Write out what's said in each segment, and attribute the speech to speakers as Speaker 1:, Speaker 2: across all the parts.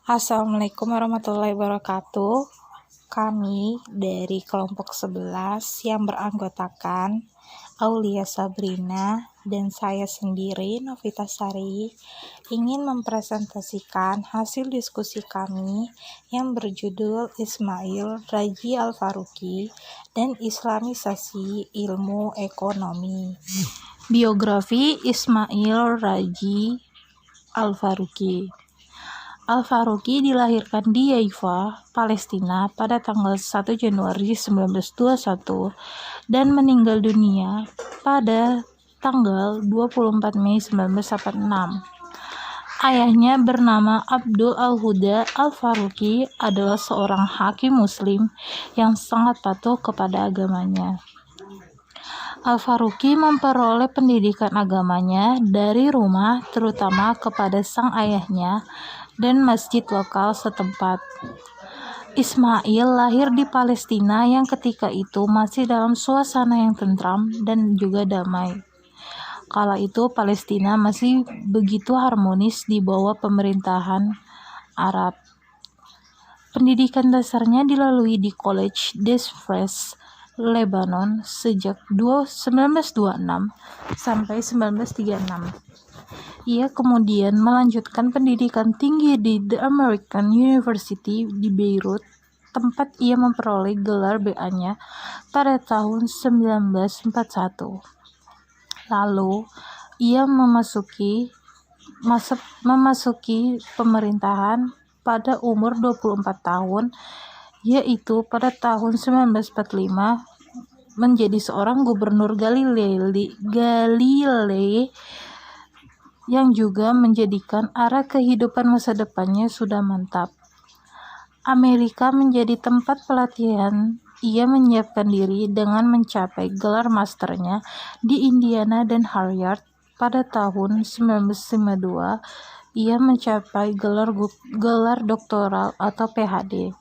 Speaker 1: Assalamualaikum warahmatullahi wabarakatuh. Kami dari kelompok 11 yang beranggotakan Aulia Sabrina dan saya sendiri, Novita Sari, ingin mempresentasikan hasil diskusi kami yang berjudul Ismail Raji Al-Faruqi dan Islamisasi Ilmu Ekonomi. Biografi Ismail Raji Al-Faruqi. Al-Faruqi dilahirkan di Haifa, Palestina pada tanggal 1 Januari 1921 dan meninggal dunia pada tanggal 24 Mei 1986. Ayahnya bernama Abdul Al-Huda Al-Faruqi adalah seorang hakim muslim yang sangat patuh kepada agamanya. Al-Faruqi memperoleh pendidikan agamanya dari rumah, terutama kepada sang ayahnya dan masjid lokal setempat. Ismail lahir di Palestina yang ketika itu masih dalam suasana yang tentram dan juga damai. Kala itu Palestina masih begitu harmonis di bawah pemerintahan Arab. Pendidikan dasarnya dilalui di College des Frères Lebanon sejak 1926 sampai 1936. Ia kemudian melanjutkan pendidikan tinggi di The American University di Beirut, tempat ia memperoleh gelar BA-nya pada tahun 1941. Lalu, ia memasuki pemerintahan pada umur 24 tahun, yaitu pada tahun 1945 menjadi seorang gubernur Galilei yang juga menjadikan arah kehidupan masa depannya sudah mantap. Amerika menjadi tempat pelatihan. Ia menyiapkan diri dengan mencapai gelar masternya di Indiana dan Harvard. Pada tahun 1952, ia mencapai gelar doktoral atau PhD.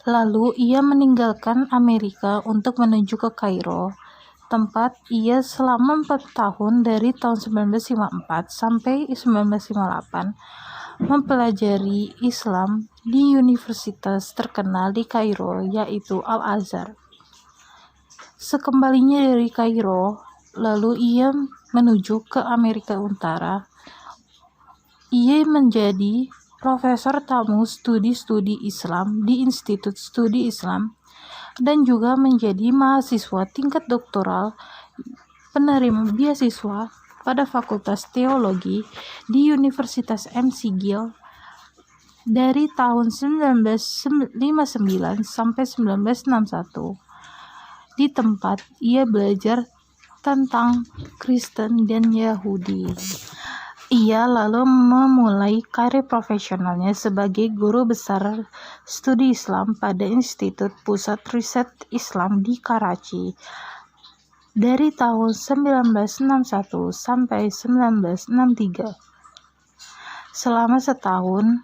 Speaker 1: Lalu ia meninggalkan Amerika untuk menuju ke Kairo, tempat ia selama 4 tahun dari tahun 1954 sampai 1958 mempelajari Islam di universitas terkenal di Kairo, yaitu Al-Azhar. Sekembalinya dari Kairo, lalu ia menuju ke Amerika Utara. Ia menjadi profesor tamu studi Islam di Institut Studi Islam dan juga menjadi mahasiswa tingkat doktoral penerima beasiswa pada Fakultas Teologi di Universitas McGill dari tahun 1959 sampai 1961. Di tempat ia belajar tentang Kristen dan Yahudi. Ia lalu memulai karir profesionalnya sebagai guru besar studi Islam pada Institut Pusat Riset Islam di Karachi dari tahun 1961 sampai 1963. Selama setahun,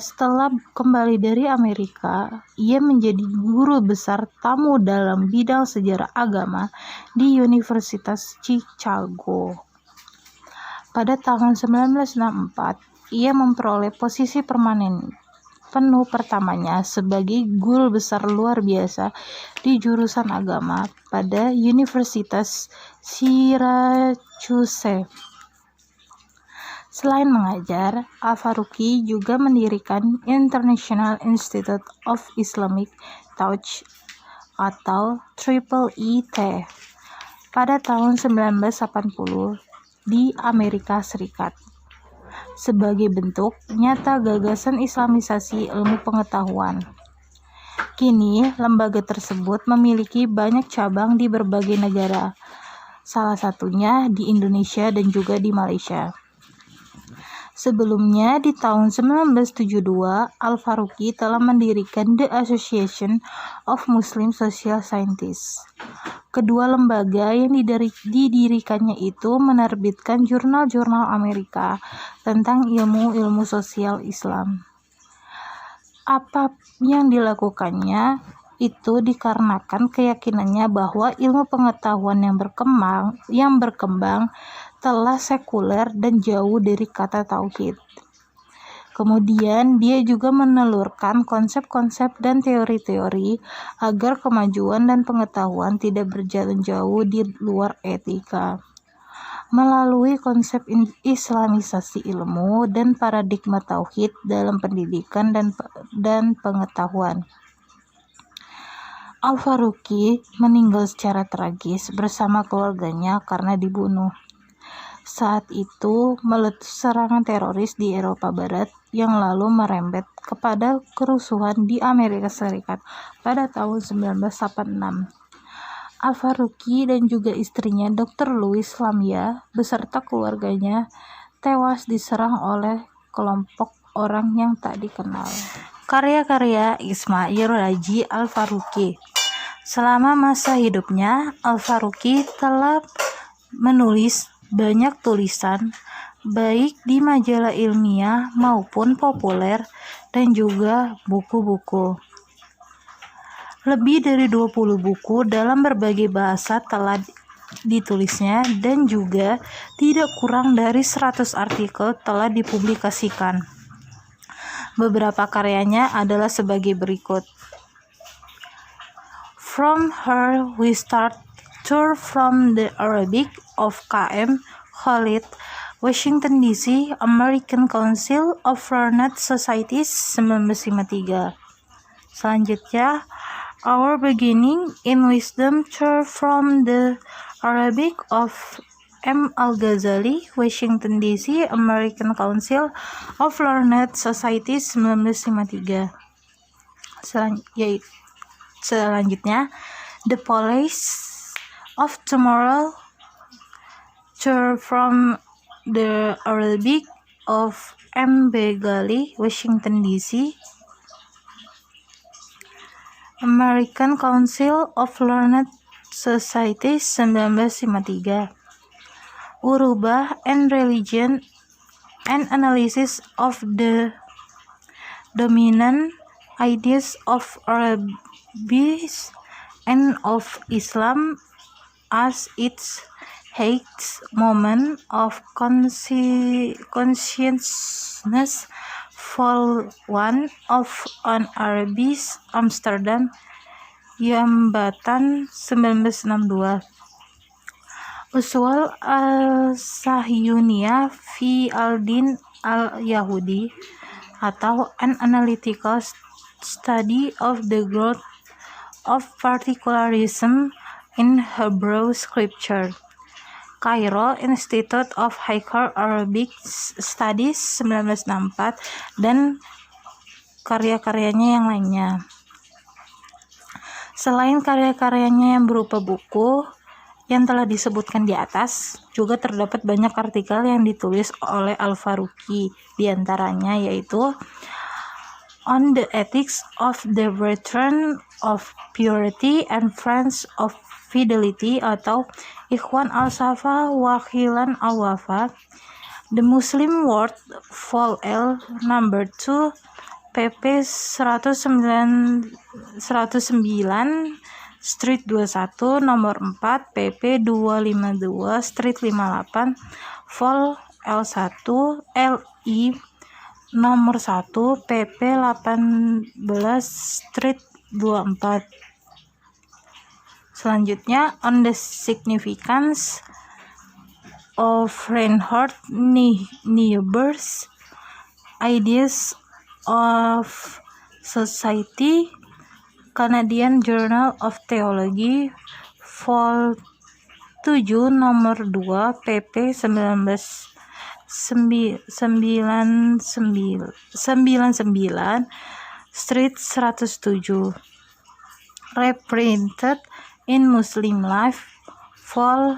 Speaker 1: setelah kembali dari Amerika, ia menjadi guru besar tamu dalam bidang sejarah agama di Universitas Chicago. Pada tahun 1964, ia memperoleh posisi permanen penuh pertamanya sebagai guru besar luar biasa di jurusan agama pada Universitas Syracuse. Selain mengajar, Al-Faruqi juga mendirikan International Institute of Islamic Thought atau IIIT pada tahun 1980 di Amerika Serikat sebagai bentuk nyata gagasan Islamisasi ilmu pengetahuan. Kini, lembaga tersebut memiliki banyak cabang di berbagai negara, salah satunya di Indonesia dan juga di Malaysia. Sebelumnya, di tahun 1972, Al-Faruqi telah mendirikan The Association of Muslim Social Scientists. Kedua lembaga yang didirikannya itu menerbitkan jurnal-jurnal Amerika tentang ilmu-ilmu sosial Islam. Apa yang dilakukannya itu dikarenakan keyakinannya bahwa ilmu pengetahuan yang berkembang telah sekuler dan jauh dari kata tauhid. Kemudian dia juga menelurkan konsep-konsep dan teori-teori agar kemajuan dan pengetahuan tidak berjalan jauh di luar etika. Melalui konsep islamisasi ilmu dan paradigma tauhid dalam pendidikan dan pengetahuan. Al-Faruqi meninggal secara tragis bersama keluarganya karena dibunuh. Saat itu meletus serangan teroris di Eropa Barat yang lalu merembet kepada kerusuhan di Amerika Serikat pada tahun 1986. Al-Faruqi dan juga istrinya Dr. Louis Lamia beserta keluarganya tewas diserang oleh kelompok orang yang tak dikenal. Karya-karya Ismail Raji Al-Faruqi. Selama masa hidupnya, Al-Faruqi telah menulis banyak tulisan, baik di majalah ilmiah maupun populer, dan juga buku-buku. Lebih dari 20 buku dalam berbagai bahasa telah ditulisnya, dan juga tidak kurang dari 100 artikel telah dipublikasikan. Beberapa karyanya adalah sebagai berikut. From Her We Start, Tour from the Arabic of K.M. Khalid, Washington DC, American Council of Learned Societies, 1953. Selanjutnya, Our Beginning in Wisdom, Tour from the Arabic of M. Al-Ghazali, Washington DC, American Council of Learned Societies, 1953. Selanjutnya, The Police of Tomorrow, Tour from the Arabic of M. B. Ghali, Washington DC, American Council of Learned Societies, 1953. Urubah and Religion, an Analysis of the Dominant Ideas of Arabs and of Islam as its heights moment of consciousness, Vol. 1 of an Arabis, Amsterdam, Yambatan, 1962. Usul al-Sahyuniyah fi al-Din al-Yahudi, atau An Analytical Study of the Growth of Particularism in Hebrew Scripture, Cairo, Institute of Higher Arabic Studies, 1964, dan karya-karyanya yang lainnya. Selain karya-karyanya yang berupa buku yang telah disebutkan di atas, juga terdapat banyak artikel yang ditulis oleh Al-Faruqi, diantaranya yaitu On the Ethics of the Brethren of Purity and Friends of Fidelity, atau Ikhwan al-Safa wa Khilan al-Wafa, The Muslim World, Vol. L, number 2, pp 109 Street 21, nomor 4, pp 252, Street 58, Vol. L1, LI, nomor 1, pp 18, Street 24. Selanjutnya, On the Significance of Reinhard Niebuhr's Ideas of Society, Canadian Journal of Theology, Vol. 7, nomor 2, pp 99, Street 107. Reprinted in Muslim Life, Vol.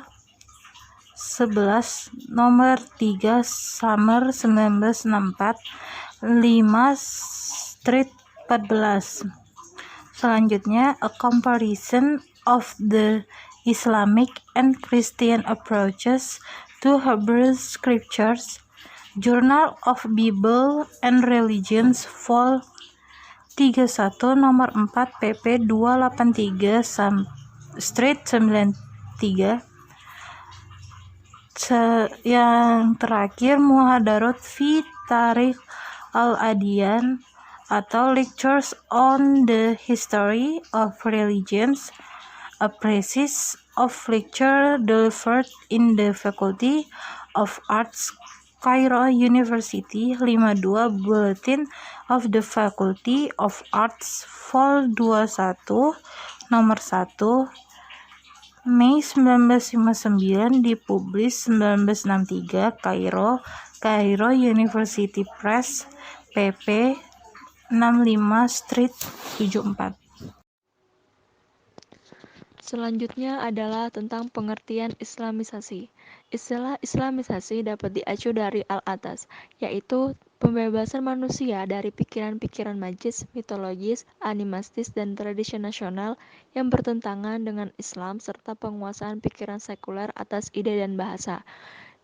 Speaker 1: 11, nomor 3, Summer, 1964, 5, Street 14. Selanjutnya, A Comparison of the Islamic and Christian Approaches to Hebrew Scriptures, Journal of Bible and Religions, Vol. 31, nomor 4, pp 283, Street 93. Yang terakhir, Muhadarot fi Tarikh Al-Adiyan atau Lectures on the History of Religions, a thesis of lecture delivered in the Faculty of Arts, Cairo University, 52 Bulletin of the Faculty of Arts, Vol 21, nomor 1, Mei 1959, dipublis 1963, Kairo, Cairo University Press, pp. 65 Street 74.
Speaker 2: Selanjutnya adalah tentang pengertian Islamisasi. Istilah Islamisasi dapat diacu dari al-atas, yaitu pembebasan manusia dari pikiran-pikiran majis, mitologis, animistis, dan tradisi nasional yang bertentangan dengan Islam serta penguasaan pikiran sekuler atas ide dan bahasa.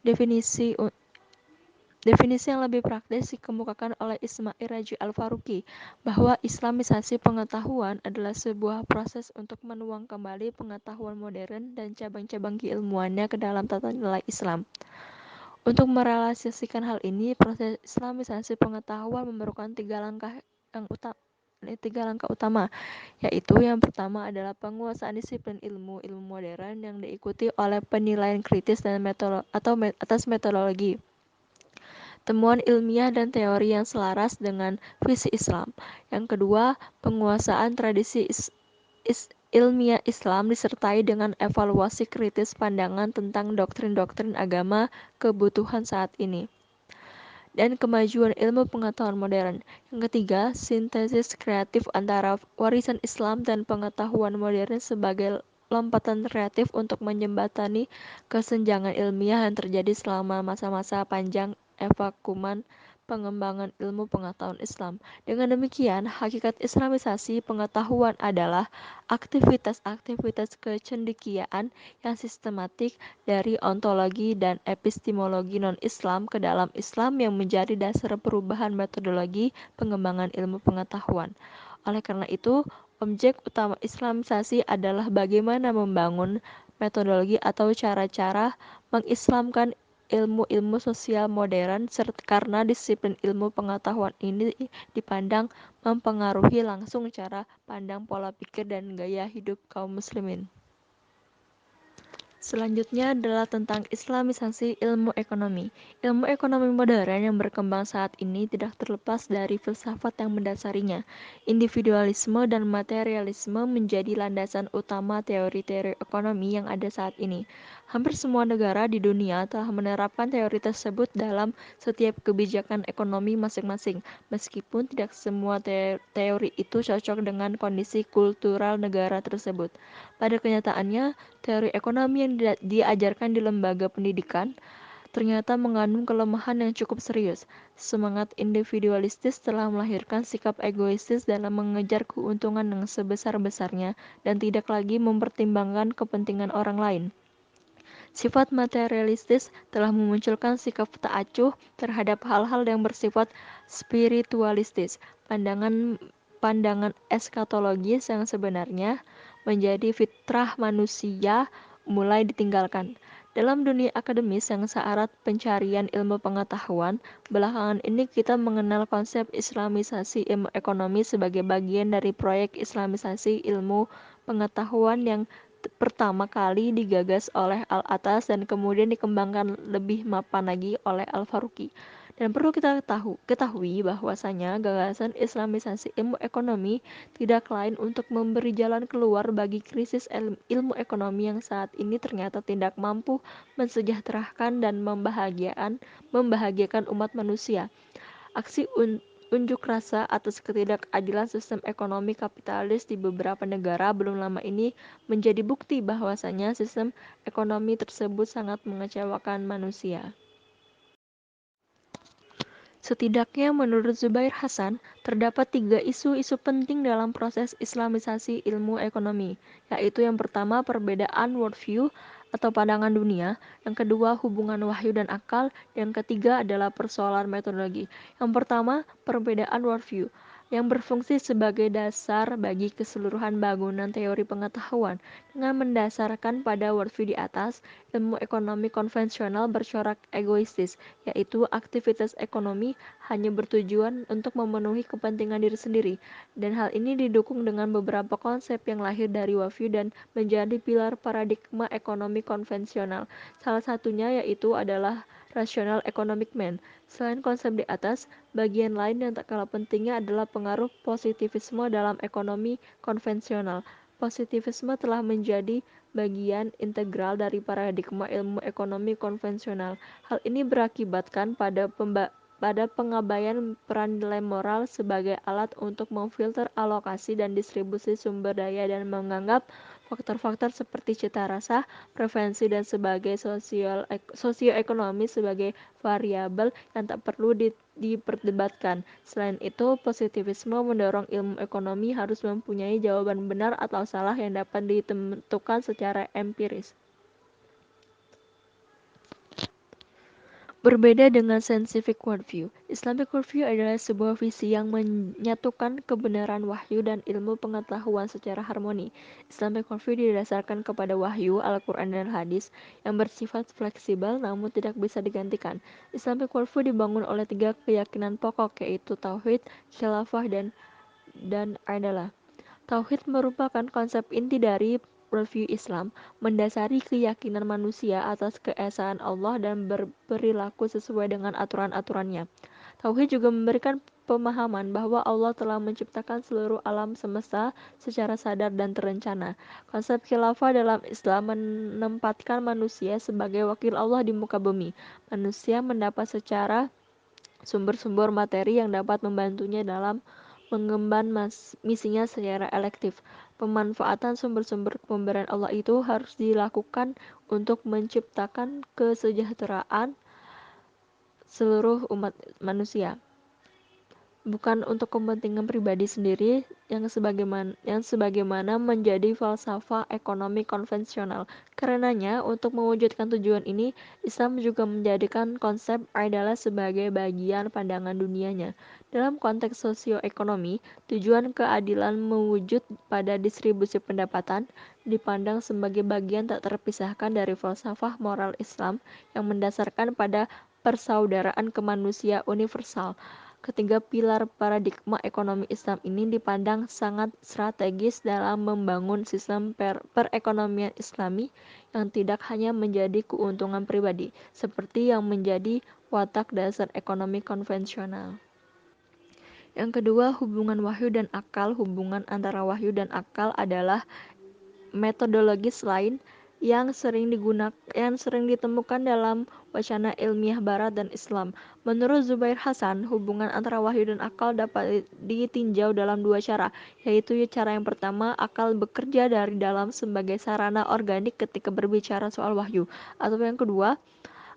Speaker 2: Definisi yang lebih praktis dikemukakan oleh Ismail Raji Al-Faruqi, bahwa Islamisasi pengetahuan adalah sebuah proses untuk menuang kembali pengetahuan modern dan cabang-cabang keilmuannya ke dalam tata nilai Islam. Untuk merealisasikan hal ini, proses Islamisasi pengetahuan memerlukan tiga langkah utama, yaitu yang pertama adalah penguasaan disiplin ilmu modern yang diikuti oleh penilaian kritis dan atas metodologi, temuan ilmiah dan teori yang selaras dengan visi Islam. Yang kedua, penguasaan tradisi ilmiah Islam disertai dengan evaluasi kritis pandangan tentang doktrin-doktrin agama kebutuhan saat ini, dan kemajuan ilmu pengetahuan modern. Yang ketiga, sintesis kreatif antara warisan Islam dan pengetahuan modern sebagai lompatan kreatif untuk menjembatani kesenjangan ilmiah yang terjadi selama masa-masa panjang evakuman pengembangan ilmu pengetahuan Islam. Dengan demikian, hakikat Islamisasi pengetahuan adalah aktivitas-aktivitas kecendekiaan yang sistematik dari ontologi dan epistemologi non-Islam ke dalam Islam yang menjadi dasar perubahan metodologi pengembangan ilmu pengetahuan. Oleh karena itu, objek utama Islamisasi adalah bagaimana membangun metodologi atau cara-cara mengislamkan ilmu-ilmu sosial modern, karena disiplin ilmu pengetahuan ini dipandang mempengaruhi langsung cara pandang, pola pikir, dan gaya hidup kaum muslimin. Selanjutnya adalah tentang Islamisasi ilmu ekonomi. Ilmu ekonomi modern yang berkembang saat ini tidak terlepas dari filsafat yang mendasarinya. Individualisme dan materialisme menjadi landasan utama teori-teori ekonomi yang ada saat ini. Hampir semua negara di dunia telah menerapkan teori tersebut dalam setiap kebijakan ekonomi masing-masing, meskipun tidak semua teori itu cocok dengan kondisi kultural negara tersebut. Pada kenyataannya, teori ekonomi yang diajarkan di lembaga pendidikan ternyata mengandung kelemahan yang cukup serius. Semangat individualistis telah melahirkan sikap egoistis dalam mengejar keuntungan yang sebesar-besarnya dan tidak lagi mempertimbangkan kepentingan orang lain. Sifat materialistis telah memunculkan sikap tak acuh terhadap hal-hal yang bersifat spiritualistis. Pandangan eskatologis yang sebenarnya menjadi fitrah manusia mulai ditinggalkan. Dalam dunia akademis yang syarat pencarian ilmu pengetahuan, belakangan ini kita mengenal konsep Islamisasi ilmu ekonomi sebagai bagian dari proyek Islamisasi ilmu pengetahuan yang pertama kali digagas oleh Al-Atas dan kemudian dikembangkan lebih mapan lagi oleh Al-Faruqi. Dan perlu kita ketahui bahwasanya gagasan Islamisasi ilmu ekonomi tidak lain untuk memberi jalan keluar bagi krisis ilmu ekonomi yang saat ini ternyata tidak mampu mensejahterakan dan membahagiakan umat manusia. Aksi unjuk rasa atas ketidakadilan sistem ekonomi kapitalis di beberapa negara belum lama ini menjadi bukti bahwasanya sistem ekonomi tersebut sangat mengecewakan manusia. Setidaknya menurut Zubair Hasan, terdapat 3 isu-isu penting dalam proses Islamisasi ilmu ekonomi, yaitu yang pertama perbedaan worldview atau pandangan dunia, yang kedua hubungan wahyu dan akal, yang ketiga adalah persoalan metodologi. Yang pertama, perbedaan worldview. yang berfungsi sebagai dasar bagi keseluruhan bangunan teori pengetahuan. Dengan mendasarkan pada worldview di atas, ilmu ekonomi konvensional bercorak egoistis, yaitu aktivitas ekonomi hanya bertujuan untuk memenuhi kepentingan diri sendiri, dan hal ini didukung dengan beberapa konsep yang lahir dari worldview dan menjadi pilar paradigma ekonomi konvensional. Salah satunya yaitu adalah rational economic man. Selain konsep di atas, bagian lain yang tak kalah pentingnya adalah pengaruh positivisme dalam ekonomi konvensional. Positivisme telah menjadi bagian integral dari paradigma ilmu ekonomi konvensional. Hal ini berakibatkan pada pengabaian peran nilai moral sebagai alat untuk memfilter alokasi dan distribusi sumber daya dan menganggap faktor-faktor seperti cita rasa, preferensi, dan sebagai sosioekonomi sebagai variabel yang tak perlu diperdebatkan. Selain itu, positivisme mendorong ilmu ekonomi harus mempunyai jawaban benar atau salah yang dapat ditentukan secara empiris. Berbeda dengan scientific worldview, Islamic worldview adalah sebuah visi yang menyatukan kebenaran wahyu dan ilmu pengetahuan secara harmoni. Islamic worldview didasarkan kepada wahyu, Al-Quran, dan hadis yang bersifat fleksibel namun tidak bisa digantikan. Islamic worldview dibangun oleh 3 keyakinan pokok, yaitu tauhid, khilafah, dan adalah. Tauhid merupakan konsep inti dari worldview Islam, mendasari keyakinan manusia atas keesaan Allah dan berperilaku sesuai dengan aturan-aturannya. Tauhid juga memberikan pemahaman bahwa Allah telah menciptakan seluruh alam semesta secara sadar dan terencana. Konsep khilafah dalam Islam menempatkan manusia sebagai wakil Allah di muka bumi. Manusia mendapat secara sumber-sumber materi yang dapat membantunya dalam mengemban misinya secara elektif. Pemanfaatan sumber-sumber pemberian Allah itu harus dilakukan untuk menciptakan kesejahteraan seluruh umat manusia, bukan untuk kepentingan pribadi sendiri yang sebagaimana menjadi falsafah ekonomi konvensional. Karenanya, untuk mewujudkan tujuan ini, Islam juga menjadikan konsep adalah sebagai bagian pandangan dunianya. Dalam konteks sosioekonomi, tujuan keadilan mewujud pada distribusi pendapatan dipandang sebagai bagian tak terpisahkan dari falsafah moral Islam yang mendasarkan pada persaudaraan kemanusiaan universal. Ketiga pilar paradigma ekonomi Islam ini dipandang sangat strategis dalam membangun sistem perekonomian Islami yang tidak hanya menjadi keuntungan pribadi, seperti yang menjadi watak dasar ekonomi konvensional. Yang kedua, hubungan wahyu dan akal. Hubungan antara wahyu dan akal adalah metodologis lain yang sering ditemukan dalam wacana ilmiah Barat dan Islam. Menurut Zubair Hasan, hubungan antara wahyu dan akal dapat ditinjau dalam 2 cara, yaitu cara yang pertama, akal bekerja dari dalam sebagai sarana organik ketika berbicara soal wahyu, atau yang kedua,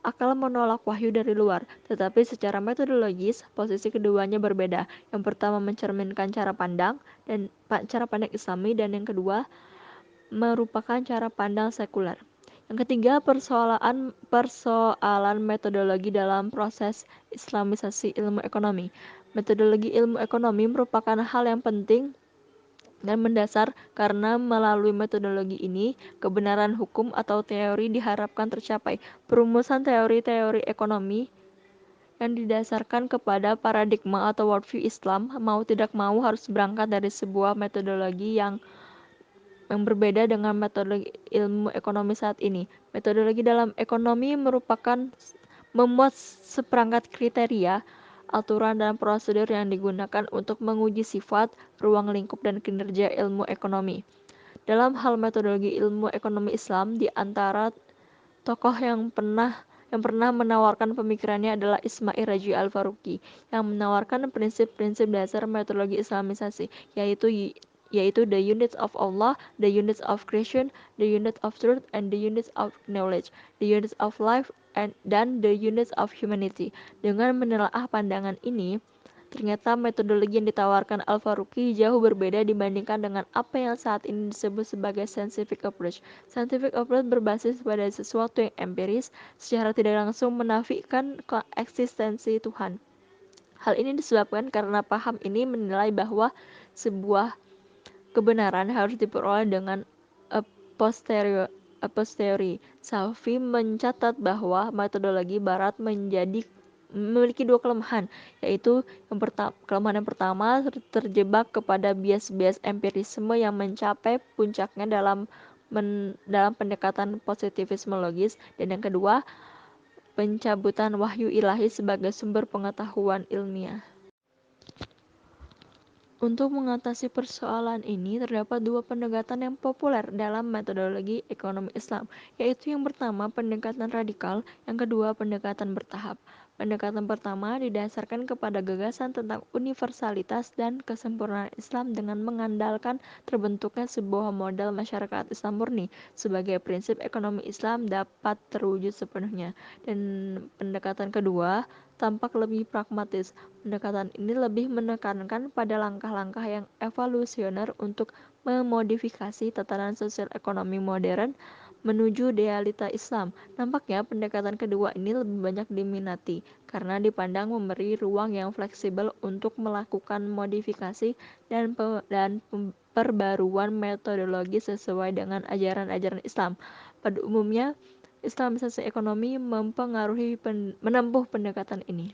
Speaker 2: akal menolak wahyu dari luar, tetapi secara metodologis, posisi keduanya berbeda. Yang pertama mencerminkan cara pandang Islami, dan yang kedua merupakan cara pandang sekuler. Yang ketiga, persoalan metodologi dalam proses islamisasi ilmu ekonomi. Metodologi ilmu ekonomi merupakan hal yang penting dan mendasar karena melalui metodologi ini, kebenaran hukum atau teori diharapkan tercapai. Perumusan teori-teori ekonomi yang didasarkan kepada paradigma atau worldview Islam mau tidak mau harus berangkat dari sebuah metodologi yang berbeda dengan metodologi ilmu ekonomi saat ini. Metodologi dalam ekonomi merupakan memuat seperangkat kriteria, aturan, dan prosedur yang digunakan untuk menguji sifat, ruang lingkup, dan kinerja ilmu ekonomi. Dalam hal metodologi ilmu ekonomi Islam, di antara tokoh yang pernah menawarkan pemikirannya adalah Ismail Raji Al-Faruqi, yang menawarkan prinsip-prinsip dasar metodologi Islamisasi, yaitu the units of Allah, the units of creation, the units of truth, and the units of knowledge, the units of life, dan the units of humanity. Dengan menelaah pandangan ini, ternyata metodologi yang ditawarkan Al-Faruqi jauh berbeda dibandingkan dengan apa yang saat ini disebut sebagai scientific approach. Scientific approach berbasis pada sesuatu yang empiris, secara tidak langsung menafikan eksistensi Tuhan. Hal ini disebabkan karena paham ini menilai bahwa sebuah kebenaran harus diperoleh dengan a posteriori. Safi mencatat bahwa metodologi Barat memiliki dua kelemahan, yaitu kelemahan yang pertama terjebak kepada bias-bias empirisme yang mencapai puncaknya dalam pendekatan positivisme logis, dan yang kedua, pencabutan wahyu ilahi sebagai sumber pengetahuan ilmiah. Untuk mengatasi persoalan ini, terdapat dua pendekatan yang populer dalam metodologi ekonomi Islam, yaitu yang pertama pendekatan radikal, yang kedua pendekatan bertahap. Pendekatan pertama didasarkan kepada gagasan tentang universalitas dan kesempurnaan Islam dengan mengandalkan terbentuknya sebuah model masyarakat Islam murni sebagai prinsip ekonomi Islam dapat terwujud sepenuhnya. Dan pendekatan kedua tampak lebih pragmatis. Pendekatan ini lebih menekankan pada langkah-langkah yang evolusioner untuk memodifikasi tatanan sosial ekonomi modern menuju realita Islam. Nampaknya pendekatan kedua ini lebih banyak diminati karena dipandang memberi ruang yang fleksibel untuk melakukan modifikasi dan perbaruan metodologi sesuai dengan ajaran-ajaran Islam. Pada umumnya, Islamisasi ekonomi menempuh pendekatan ini.